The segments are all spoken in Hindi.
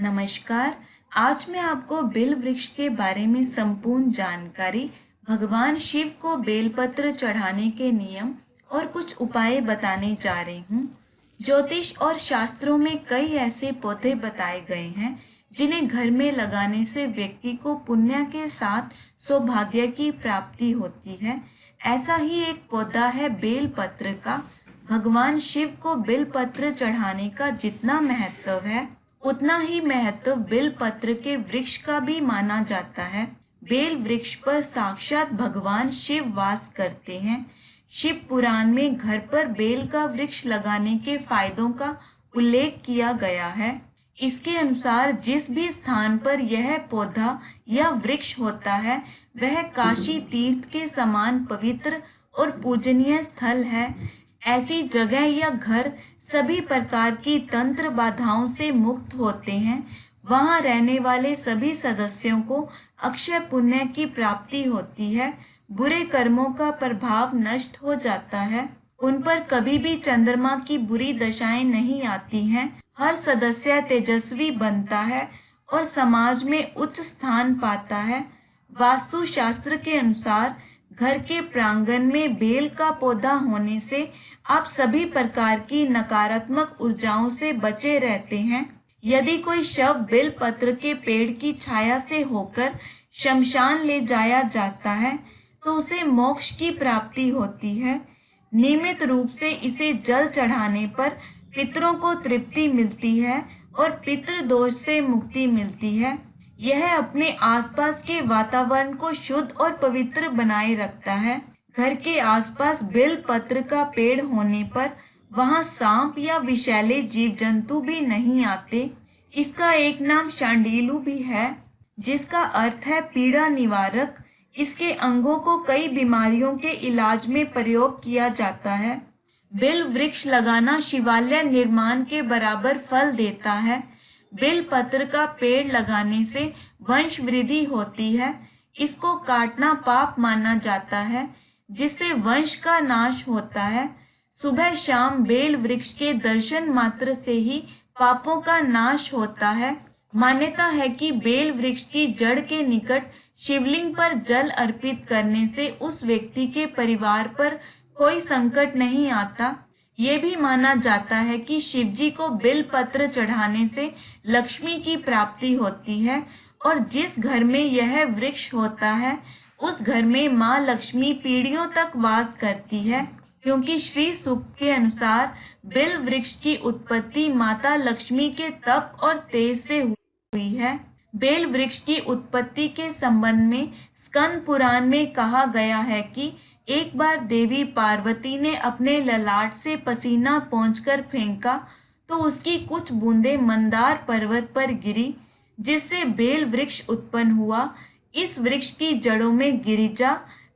नमस्कार। आज मैं आपको बेल वृक्ष के बारे में संपूर्ण जानकारी, भगवान शिव को बेलपत्र चढ़ाने के नियम और कुछ उपाय बताने जा रही हूँ। ज्योतिष और शास्त्रों में कई ऐसे पौधे बताए गए हैं जिन्हें घर में लगाने से व्यक्ति को पुण्य के साथ सौभाग्य की प्राप्ति होती है। ऐसा ही एक पौधा है बेलपत्र का। भगवान शिव को बेलपत्र चढ़ाने का जितना महत्व है उतना ही महत्व बेलपत्र के वृक्ष का भी माना जाता है। बेल वृक्ष पर साक्षात भगवान शिव वास करते हैं। शिव पुराण में घर पर बेल का वृक्ष लगाने के फायदों का उल्लेख किया गया है। इसके अनुसार जिस भी स्थान पर यह पौधा या वृक्ष होता है वह काशी तीर्थ के समान पवित्र और पूजनीय स्थल है। ऐसी जगह या घर सभी प्रकार की तंत्र बाधाओं से मुक्त होते हैं। वहां रहने वाले सभी सदस्यों को अक्षय पुण्य की प्राप्ति होती है। बुरे कर्मों का प्रभाव नष्ट हो जाता है। उन पर कभी भी चंद्रमा की बुरी दशाएं नहीं आती हैं। हर सदस्य तेजस्वी बनता है और समाज में उच्च स्थान पाता है। वास्तु शास्त्र के अनुसार घर के प्रांगण में बेल का पौधा होने से आप सभी प्रकार की नकारात्मक ऊर्जाओं से बचे रहते हैं। यदि कोई शव बेल पत्र के पेड़ की छाया से होकर शमशान ले जाया जाता है तो उसे मोक्ष की प्राप्ति होती है। नियमित रूप से इसे जल चढ़ाने पर पितरों को तृप्ति मिलती है और पितृ दोष से मुक्ति मिलती है। यह अपने आसपास के वातावरण को शुद्ध और पवित्र बनाए रखता है। घर के आसपास बेल पत्र का पेड़ होने पर वहां सांप या विषैले जीव जंतु भी नहीं आते। इसका एक नाम शांडिलू भी है जिसका अर्थ है पीड़ा निवारक। इसके अंगों को कई बीमारियों के इलाज में प्रयोग किया जाता है। बेल वृक्ष लगाना शिवालय निर्माण के बराबर फल देता है। बेल पत्र का पेड़ लगाने से वंश वृद्धि होती है। इसको काटना पाप माना जाता है जिससे वंश का नाश होता है। सुबह शाम बेल वृक्ष के दर्शन मात्र से ही पापों का नाश होता है। मान्यता है कि बेल वृक्ष की जड़ के निकट शिवलिंग पर जल अर्पित करने से उस व्यक्ति के परिवार पर कोई संकट नहीं आता। ये भी माना जाता है कि शिवजी को बेल पत्र चढ़ाने से लक्ष्मी की प्राप्ति होती है और जिस घर में यह वृक्ष होता है उस घर में माँ लक्ष्मी पीढ़ियों तक वास करती है, क्योंकि श्री सूक्त के अनुसार बेल वृक्ष की उत्पत्ति माता लक्ष्मी के तप और तेज से हुई है। बेल वृक्ष की उत्पत्ति के संबंध में स्कंद पुराण में कहा गया है कि एक बार देवी पार्वती ने अपने ललाट से पसीना पोंछकर फेंका तो उसकी कुछ बूंदें मंदार पर्वत पर गिरी जिससे बेल वृक्ष उत्पन्न हुआ। इस वृक्ष की जड़ों में गिरिजा,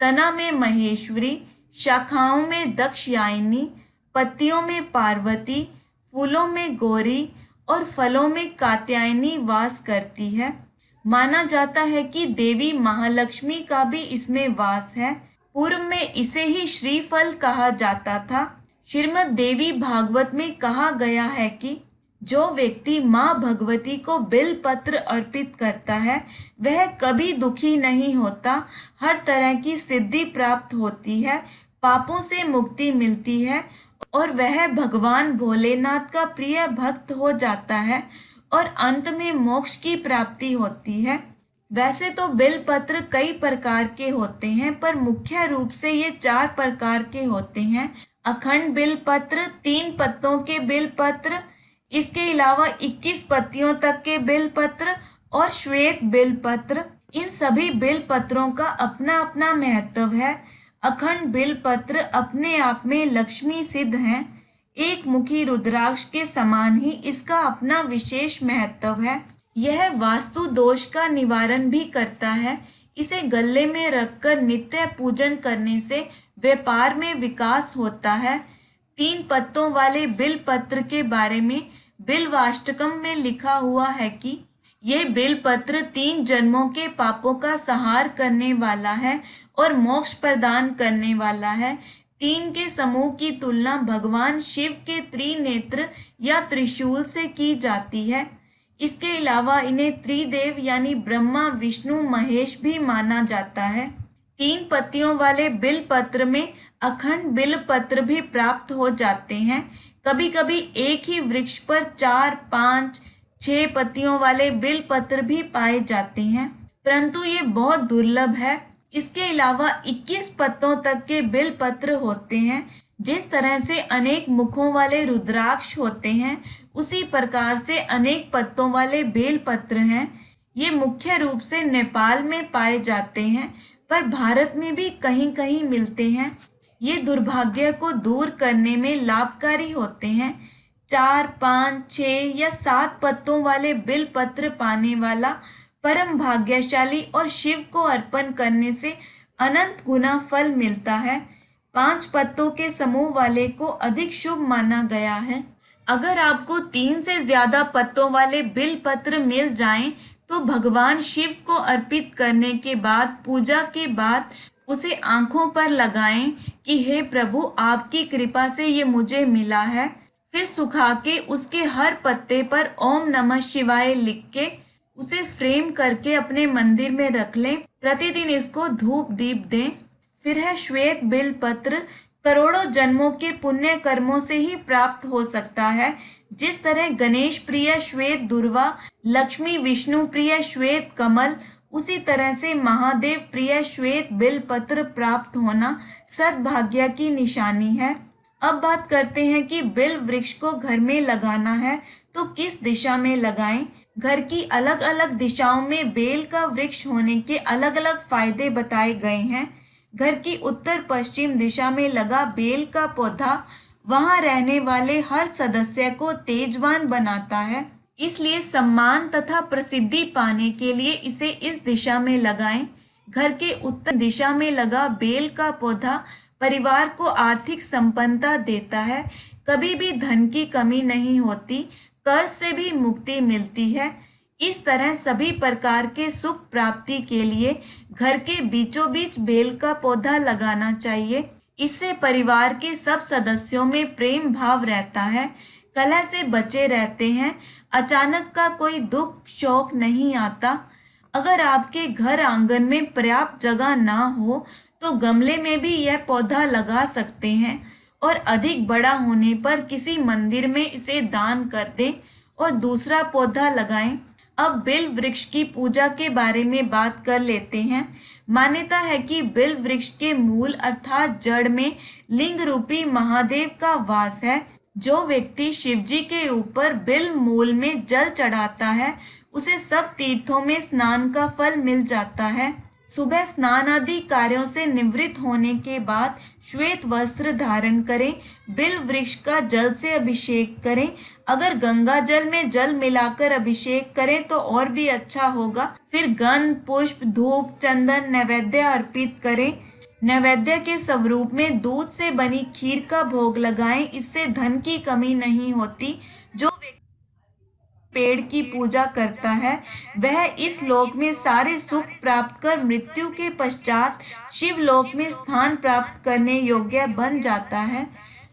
तना में महेश्वरी, शाखाओं में दक्षयायनी, पत्तियों में पार्वती, फूलों में गौरी और फलों में कात्यायनी वास करती है। माना जाता है कि देवी महालक्ष्मी का भी इसमें वास है। पूर्व में इसे ही श्रीफल कहा जाता था। श्रीमद् देवी भागवत में कहा गया है कि जो व्यक्ति माँ भगवती को बेल पत्र अर्पित करता है वह कभी दुखी नहीं होता। हर तरह की सिद्धि प्राप्त होती है, पापों से मुक्ति मिलती है और वह भगवान भोलेनाथ का प्रिय भक्त हो जाता है और अंत में मोक्ष की प्राप्ति होती है। वैसे तो बेलपत्र कई प्रकार के होते हैं पर मुख्य रूप से ये 4 प्रकार के होते हैं। अखंड बेलपत्र, 3 पत्तों के बेलपत्र, इसके अलावा 21 पत्तियों तक के बेलपत्र और श्वेत बेलपत्र। इन सभी बेलपत्रों का अपना अपना महत्व है। अखंड बेलपत्र अपने आप में लक्ष्मी सिद्ध हैं। एक मुखी रुद्राक्ष के समान ही इसका अपना विशेष महत्व है। यह वास्तु दोष का निवारण भी करता है। इसे गले में रखकर नित्य पूजन करने से व्यापार में विकास होता है। 3 पत्तों वाले बिलपत्र के बारे में बिल्वाष्टकम में लिखा हुआ है कि यह बेलपत्र 3 जन्मों के पापों का संहार करने वाला है और मोक्ष प्रदान करने वाला है। 3 के समूह की तुलना भगवान शिव के त्रिनेत्र या त्रिशूल से की जाती है। इसके अलावा इन्हें त्रिदेव यानी ब्रह्मा विष्णु महेश भी माना जाता है। 3 पत्तियों वाले बिल पत्र में अखंड बिल पत्र भी प्राप्त हो जाते हैं। कभी कभी एक ही वृक्ष पर 4, 5, 6 पत्तियों वाले बिल पत्र भी पाए जाते हैं, परंतु ये बहुत दुर्लभ है। इसके अलावा 21 पत्तों तक के बिल पत्र होते हैं। जिस तरह से अनेक मुखों वाले रुद्राक्ष होते हैं, उसी प्रकार से अनेक पत्तों वाले बेल पत्र हैं। ये मुख्य रूप से नेपाल में पाए जाते हैं, पर भारत में भी कहीं कहीं मिलते हैं। ये दुर्भाग्य को दूर करने में लाभकारी होते हैं। 4, 5, 6 या 7 पत्तों वाले बिल पत्र पाने वाला परम भाग्यशाली और शिव को अर्पण करने से अनंत गुना फल मिलता है। 5 पत्तों के समूह वाले को अधिक शुभ माना गया है। अगर आपको 3 से ज्यादा पत्तों वाले बिल पत्र मिल जाएं, तो भगवान शिव को अर्पित करने के बाद पूजा के बाद उसे आंखों पर लगाएं कि हे प्रभु, आपकी कृपा से ये मुझे मिला है। फिर सुखा के उसके हर पत्ते पर ओम नमः शिवाय लिख के उसे फ्रेम करके अपने मंदिर में रख लें। प्रतिदिन इसको धूप दीप दें। फिर है श्वेत बिल पत्र। करोड़ों जन्मों के पुण्य कर्मों से ही प्राप्त हो सकता है। जिस तरह गणेश प्रिय श्वेत दुर्वा, लक्ष्मी विष्णु प्रिय श्वेत कमल, उसी तरह से महादेव प्रिय श्वेत बिल पत्र प्राप्त होना सद्भाग्य की निशानी है। अब बात करते हैं कि बिल वृक्ष को घर में लगाना है तो किस दिशा में लगाएं। घर की अलग अलग दिशाओं में बेल का वृक्ष होने के अलग अलग फायदे बताए गए हैं। घर की उत्तर पश्चिम दिशा में लगा बेल का पौधा वहां रहने वाले हर सदस्य को तेजवान बनाता है, इसलिए सम्मान तथा प्रसिद्धि पाने के लिए इसे इस दिशा में लगाएं। घर के उत्तर दिशा में लगा बेल का पौधा परिवार को आर्थिक संपन्नता देता है। कभी भी धन की कमी नहीं होती, कर्ज से भी मुक्ति मिलती है। इस तरह सभी प्रकार के सुख प्राप्ति के लिए घर के बीचों बीच बेल का पौधा लगाना चाहिए। इससे परिवार के सब सदस्यों में प्रेम भाव रहता है, कलह से बचे रहते हैं, अचानक का कोई दुख शोक नहीं आता। अगर आपके घर आंगन में पर्याप्त जगह ना हो तो गमले में भी यह पौधा लगा सकते हैं और अधिक बड़ा होने पर किसी मंदिर में इसे दान कर दें और दूसरा पौधा लगाएं। अब बिल वृक्ष की पूजा के बारे में बात कर लेते हैं। मान्यता है कि बिल वृक्ष के मूल अर्थात जड़ में लिंग रूपी महादेव का वास है। जो व्यक्ति शिवजी के ऊपर बिल मूल में जल चढ़ाता है, उसे सब तीर्थों में स्नान का फल मिल जाता है। सुबह स्नान आदि कार्यों से निवृत्त होने के बाद श्वेत वस्त्र धारण करें, बिल वृक्ष का जल से अभिषेक करें। अगर गंगा जल में जल मिलाकर अभिषेक करें तो और भी अच्छा होगा। फिर गंध, पुष्प, धूप, चंदन नैवेद्य अर्पित करें। नैवेद्य के स्वरूप में दूध से बनी खीर का भोग लगाएं। इससे धन की कमी नहीं होती। जो पेड़ की पूजा करता है वह इस लोक में सारे सुख प्राप्त कर मृत्यु के पश्चात शिव लोक में स्थान प्राप्त करने योग्य बन जाता है।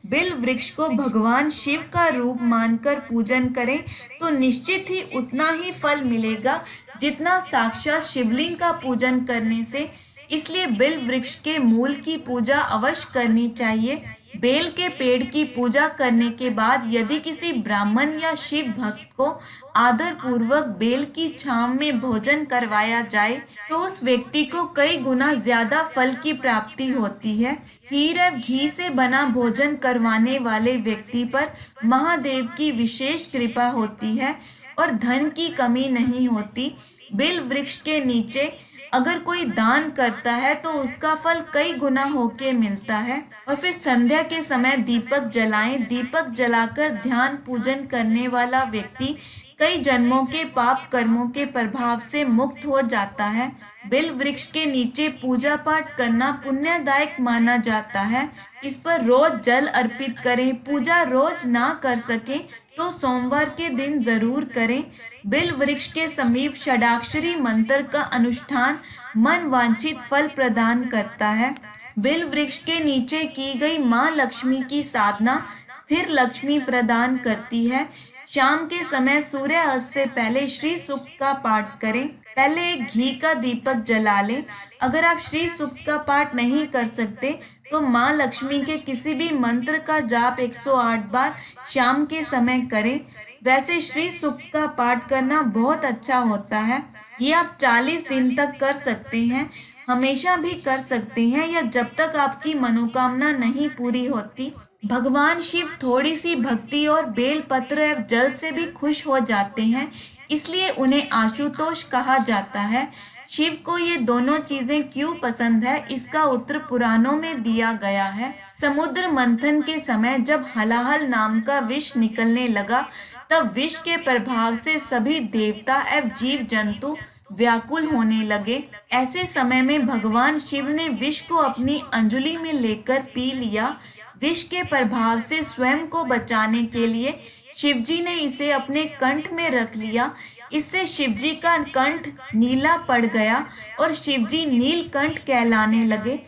बिल वृक्ष को भगवान शिव का रूप मानकर पूजन करें तो निश्चित ही उतना ही फल मिलेगा जितना साक्षात शिवलिंग का पूजन करने से। इसलिए बिल वृक्ष के मूल की पूजा अवश्य करनी चाहिए। बेल के पेड़ की पूजा करने के बाद यदि किसी ब्राह्मण या शिव भक्त को आदर पूर्वक बेल की छांव में भोजन करवाया जाए तो उस व्यक्ति को कई गुना ज्यादा फल की प्राप्ति होती है। खीर एवं घी से बना भोजन करवाने वाले व्यक्ति पर महादेव की विशेष कृपा होती है और धन की कमी नहीं होती। बिल वृक्ष के नीचे अगर कोई दान करता है तो उसका फल कई गुना होके मिलता है। और फिर संध्या के समय दीपक जलाएं। दीपक जलाकर ध्यान पूजन करने वाला व्यक्ति कई जन्मों के पाप कर्मों के प्रभाव से मुक्त हो जाता है। बिल वृक्ष के नीचे पूजा पाठ करना पुण्यदायक माना जाता है। इस पर रोज जल अर्पित करें। पूजा रोज ना कर सके तो सोमवार के दिन जरूर करें। बिल वृक्ष के समीप षडाक्षरी मंत्र का अनुष्ठान मन वांछित फल प्रदान करता है। बिल वृक्ष के नीचे की गई माँ लक्ष्मी की साधना स्थिर लक्ष्मी प्रदान करती है। शाम के समय सूर्यास्त से पहले श्री सूक्त का पाठ करें। पहले एक घी का दीपक जला लें। अगर आप श्री सूक्त का पाठ नहीं कर सकते तो माँ लक्ष्मी के किसी भी मंत्र का जाप 108 बार शाम के समय करें। वैसे श्री सूक्त का पाठ करना बहुत अच्छा होता है। ये आप 40 दिन तक कर सकते हैं, हमेशा भी कर सकते हैं, या जब तक आपकी मनोकामना नहीं पूरी होती। भगवान शिव थोड़ी सी भक्ति और बेलपत्र एवं जल से भी खुश हो जाते हैं, इसलिए उन्हें आशुतोष कहा जाता है। शिव को ये दोनों चीजें क्यों पसंद है, इसका उत्तर पुराणों में दिया गया है। समुद्र मंथन के समय जब हलाहल नाम का विष निकलने लगा, तब विष के प्रभाव से सभी देवता एवं जीव जंतु व्याकुल होने लगे। ऐसे समय में भगवान शिव ने विष को अपनी अंजलि में लेकर पी लिया। विष के प्रभाव से स्वयं को बचाने के लिए शिवजी ने इसे अपने कंठ में रख लिया। इससे शिवजी का कंठ नीला पड़ गया और शिवजी नीलकंठ कहलाने लगे।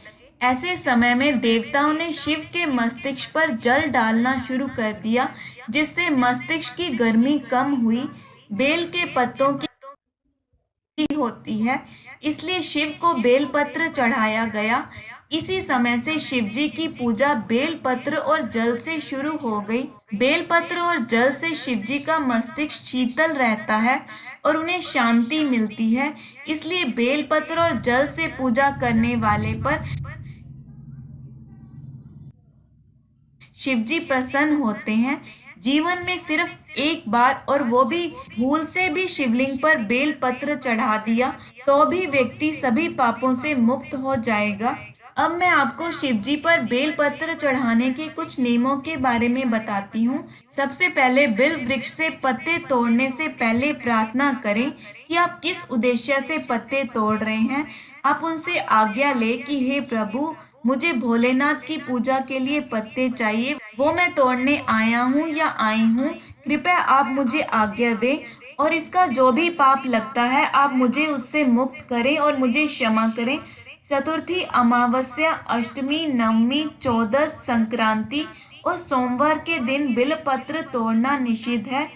ऐसे समय में देवताओं ने शिव के मस्तिष्क पर जल डालना शुरू कर दिया, जिससे मस्तिष्क की गर्मी कम हुई। बेल के पत्तों की होती है, इसलिए शिव को बेलपत्र चढ़ाया गया। इसी समय से शिवजी की पूजा बेलपत्र और जल से शुरू हो गई। बेलपत्र और जल से शिवजी का मस्तिष्क शीतल रहता है और उन्हें शांति मिलती है, इसलिए बेलपत्र और जल से पूजा करने वाले पर शिवजी प्रसन्न होते हैं। जीवन में सिर्फ एक बार, और वो भी भूल से भी शिवलिंग पर बेलपत्र चढ़ा दिया तो भी व्यक्ति सभी पापों से मुक्त हो जाएगा। अब मैं आपको शिवजी पर बेलपत्र चढ़ाने के कुछ नियमों के बारे में बताती हूँ। सबसे पहले बिल वृक्ष से पत्ते तोड़ने से पहले प्रार्थना करें कि आप किस उद्देश्य से पत्ते तोड़ रहे हैं। आप उनसे आज्ञा ले कि हे प्रभु, मुझे भोलेनाथ की पूजा के लिए पत्ते चाहिए, वो मैं तोड़ने आया हूँ या आई हूँ। कृपया आप मुझे आज्ञा दें और इसका जो भी पाप लगता है आप मुझे उससे मुक्त करें और मुझे क्षमा करें। चतुर्थी, अमावस्या, अष्टमी, नवमी, चौदस, संक्रांति और सोमवार के दिन बिलपत्र तोड़ना निषिद्ध है।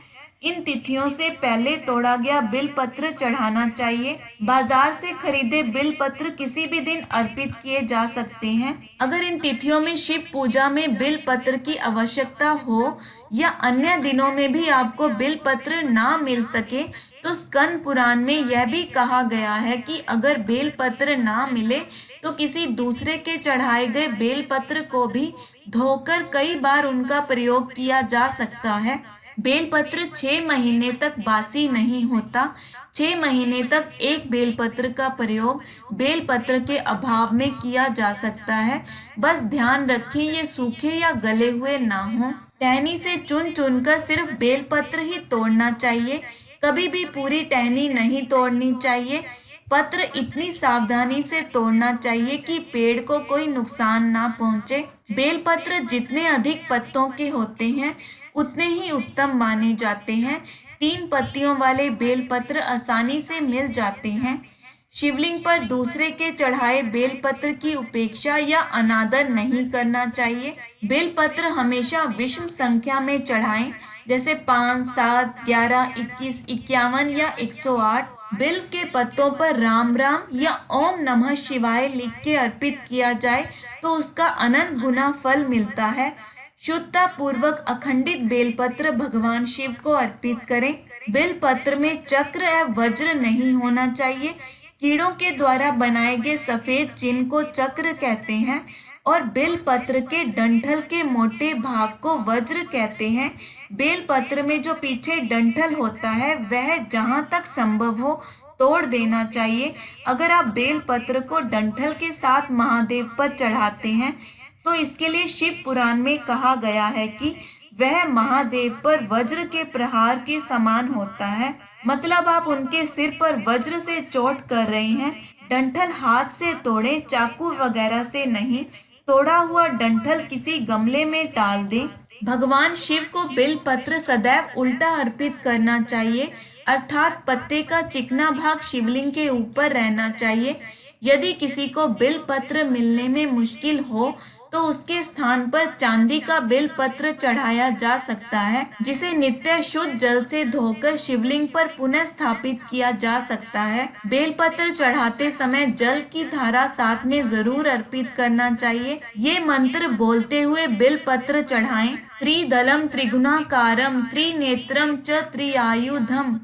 इन तिथियों से पहले तोड़ा गया बिलपत्र चढ़ाना चाहिए। बाजार से खरीदे बिलपत्र किसी भी दिन अर्पित किए जा सकते हैं। अगर इन तिथियों में शिव पूजा में बिलपत्र की आवश्यकता हो या अन्य दिनों में भी आपको बिलपत्र ना मिल सके, तो स्कंद पुराण में यह भी कहा गया है कि अगर बेलपत्र ना मिले तो किसी दूसरे के चढ़ाए गए बेलपत्र को भी धोकर कई बार उनका प्रयोग किया जा सकता है। बेलपत्र 6 महीने तक बासी नहीं होता। 6 महीने तक एक बेलपत्र का प्रयोग बेलपत्र के अभाव में किया जा सकता है। बस ध्यान रखें ये सूखे या गले हुए ना हो। टहनी से चुन चुनकर सिर्फ बेलपत्र ही तोड़ना चाहिए, कभी भी पूरी टहनी नहीं तोड़नी चाहिए। पत्र इतनी सावधानी से तोड़ना चाहिए कि पेड़ को कोई नुकसान ना पहुंचे। बेलपत्र जितने अधिक पत्तों के होते हैं उतने ही उत्तम माने जाते हैं। 3 पत्तियों वाले बेलपत्र आसानी से मिल जाते हैं। शिवलिंग पर दूसरे के चढ़ाए बेलपत्र की उपेक्षा या अनादर नहीं करना चाहिए। बेलपत्र हमेशा विषम संख्या में चढ़ाएं, जैसे 5, 7, 11, 21, 51 या 108। बिल के पत्तों पर राम राम या ओम नमः शिवाय लिख के अर्पित किया जाए तो उसका अनंत गुना फल मिलता है। शुद्धता पूर्वक अखंडित बेलपत्र भगवान शिव को अर्पित करें। बेलपत्र में चक्र एवं वज्र नहीं होना चाहिए। कीड़ों के द्वारा बनाए गए सफेद चिन्ह को चक्र कहते हैं और बेलपत्र के डंठल के मोटे भाग को वज्र कहते हैं। बेलपत्र में जो पीछे डंठल होता है वह जहां तक संभव हो तोड़ देना चाहिए। अगर आप बेलपत्र को डंठल के साथ महादेव पर चढ़ाते हैं तो इसके लिए शिव पुराण में कहा गया है कि वह महादेव पर वज्र के प्रहार के समान होता है। मतलब आप उनके सिर पर वज्र से चोट कर रहे हैं। डंठल हाथ से तोड़ें, चाकू वगैरह से नहीं। तोड़ा हुआ डंठल किसी गमले में डाल दें। भगवान शिव को बेलपत्र सदैव उल्टा अर्पित करना चाहिए, अर्थात पत्ते का चिकना भाग शिवलिंग के ऊपर रहना चाहिए। यदि किसी को बेलपत्र मिलने में मुश्किल हो तो उसके स्थान पर चांदी का बेल पत्र चढ़ाया जा सकता है, जिसे नित्य शुद्ध जल से धोकर शिवलिंग पर पुनः स्थापित किया जा सकता है। बेल पत्र चढ़ाते समय जल की धारा साथ में जरूर अर्पित करना चाहिए। ये मंत्र बोलते हुए बेल पत्र चढ़ाएं। त्रिदलम त्रिगुणाकारम त्रिनेत्रम च त्रिआयुधम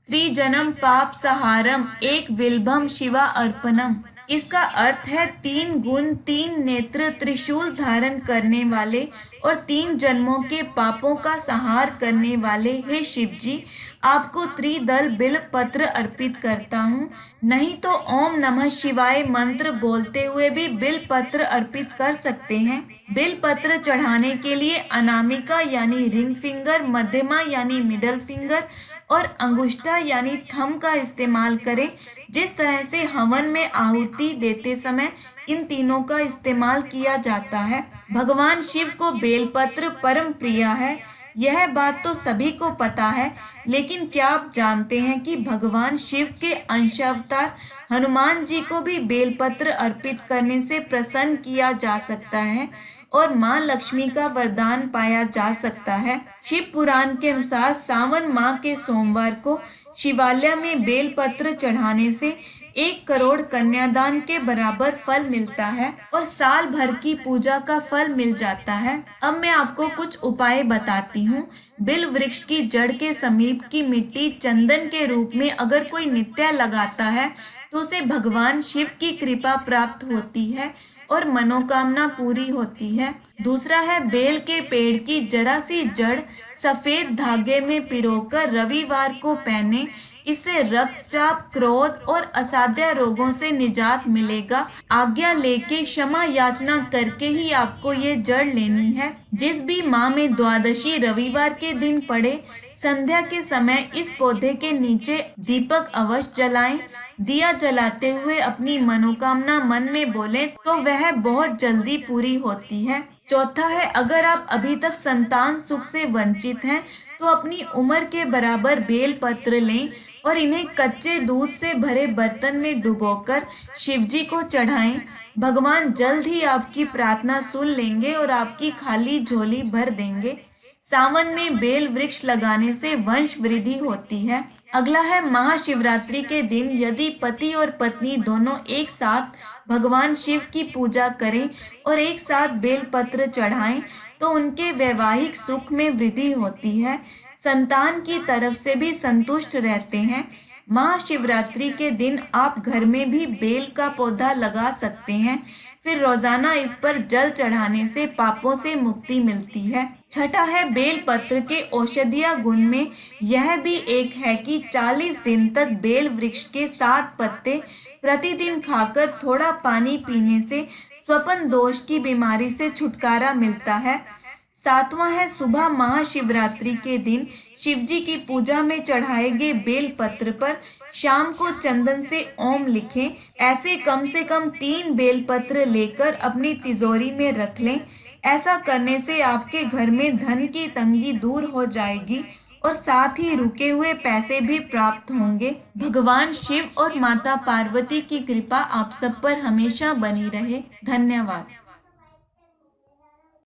त्रिजनम पाप सहारम एक विल्भम शिवा अर्पणम। इसका अर्थ है 3 गुण, 3 नेत्र, त्रिशूल धारण करने वाले और 3 जन्मों के पापों का संहार करने वाले हे शिव जी, आपको त्रिदल बिल्व पत्र अर्पित करता हूँ। नहीं तो ओम नमः शिवाय मंत्र बोलते हुए भी बिल्व पत्र अर्पित कर सकते हैं। बिल्व पत्र चढ़ाने के लिए अनामिका यानी रिंग फिंगर, मध्यमा यानी मिडल फिंगर और अंगुष्ठा यानी थंब का इस्तेमाल करें। जिस तरह से हवन में आहुति देते समय इन तीनों का इस्तेमाल किया जाता है। भगवान शिव को बेलपत्र परम प्रिय है, यह बात तो सभी को पता है। लेकिन क्या आप जानते हैं कि भगवान शिव के अंशावतार हनुमान जी को भी बेलपत्र अर्पित करने से प्रसन्न किया जा सकता है और माँ लक्ष्मी का वरदान पाया जा सकता है। शिव पुराण के अनुसार सावन माह के सोमवार को शिवालय में बेलपत्र चढ़ाने से 1 करोड़ कन्यादान के बराबर फल मिलता है और साल भर की पूजा का फल मिल जाता है। अब मैं आपको कुछ उपाय बताती हूँ। बिल वृक्ष की जड़ के समीप की मिट्टी चंदन के रूप में अगर कोई नित्य लगाता है तो उसे भगवान शिव की कृपा प्राप्त होती है और मनोकामना पूरी होती है। दूसरा है बेल के पेड़ की जरा सी जड़ सफेद धागे में पिरोकर रविवार को पहने। इससे रक्तचाप, क्रोध और असाध्य रोगों से निजात मिलेगा। आज्ञा लेके क्षमा याचना करके ही आपको ये जड़ लेनी है। जिस भी माह में द्वादशी रविवार के दिन पड़े, संध्या के समय इस पौधे के नीचे दीपक अवश्य जलाएं। दिया जलाते हुए अपनी मनोकामना मन में बोलें तो वह बहुत जल्दी पूरी होती है। चौथा है, अगर आप अभी तक संतान सुख से वंचित हैं तो अपनी उम्र के बराबर बेल पत्र लें और इन्हें कच्चे दूध से भरे बर्तन में डुबोकर शिवजी को चढ़ाएं। भगवान जल्द ही आपकी प्रार्थना सुन लेंगे और आपकी खाली झोली भर देंगे। सावन में बेल वृक्ष लगाने से वंश वृद्धि होती है। अगला है, महाशिवरात्रि के दिन यदि पति और पत्नी दोनों एक साथ भगवान शिव की पूजा करें और एक साथ बेल पत्र चढ़ाएं तो उनके वैवाहिक सुख में वृद्धि होती है। संतान की तरफ से भी संतुष्ट रहते हैं। महाशिवरात्रि के दिन आप घर में भी बेल का पौधा लगा सकते हैं। फिर रोजाना इस पर जल चढ़ाने से पापों से मुक्ति मिलती है। छठा है, बेल पत्र के औषधीय गुण में यह भी एक है कि 40 दिन तक बेल वृक्ष के 7 पत्ते प्रतिदिन खाकर थोड़ा पानी पीने से स्वपन दोष की बीमारी से छुटकारा मिलता है। सातवां है, सुबह महाशिवरात्रि के दिन शिवजी की पूजा में चढ़ाए गए बेल पत्र पर शाम को चंदन से ओम लिखें। ऐसे कम से कम 3 बेल पत्र लेकर अपनी तिजोरी में रख लें। ऐसा करने से आपके घर में धन की तंगी दूर हो जाएगी और साथ ही रुके हुए पैसे भी प्राप्त होंगे। भगवान शिव और माता पार्वती की कृपा आप सब पर हमेशा बनी रहे। धन्यवाद।